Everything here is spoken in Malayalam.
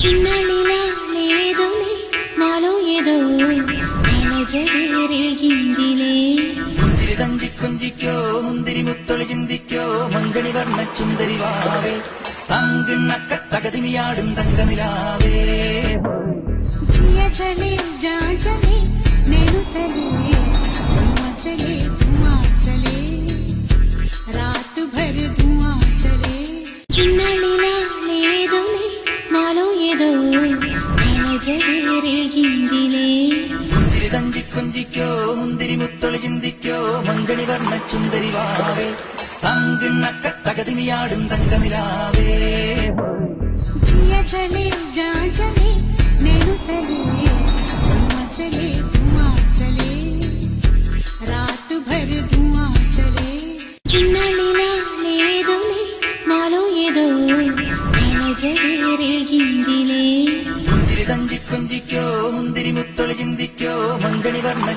ఇన్నలిలాలేదులే నాలో ఏదో అలజడిరేగిందిలే പുഞ്ചിരി തഞ്ചി കൊഞ്ചിക്കോ മുന്തിരി മുത്തൊളി ചിന്തിക്കോ മങ്കണി വർണ്ണ ചുന്ദരി വാവേ തങ്കുന്നക്ക തകതിമിയാടും തങ്കനിലാവേ ജിയ ചലേ ജാ ചലേ നേരു ചലേ ധുആ ചലേ ധുആ ചലേ రాత్ భర్ ధుఆ చలే ఇన్నలిలాలేదులే నాలో ఏదో అలజడిరేగిందిలే പുഞ്ചിരി തഞ്ചി കൊഞ്ചിക്കോ മുന്തിരി മുത്തൊളി ചിന്തിക്കോ മങ്കണി വർണ്ണ ചുന്ദരി വാവേ തങ്കുന്നക്ക തകതിമിയാടും തങ്കനിലാവേ జియ చలే జా చలే నేరు చలే ధుఆ చలే ధుఆ చలే రాత్ భర్ ధుఆ చలే ఇన్నలిలాలేదులే నాలో ఏదో అలజడిరేగిందిలే പുഞ്ചിരി തഞ്ചി കൊഞ്ചിക്കോ മുന്തിരി മുത്തൊളി ചിന്തിക്കോ മങ്കണി വർണ്ണ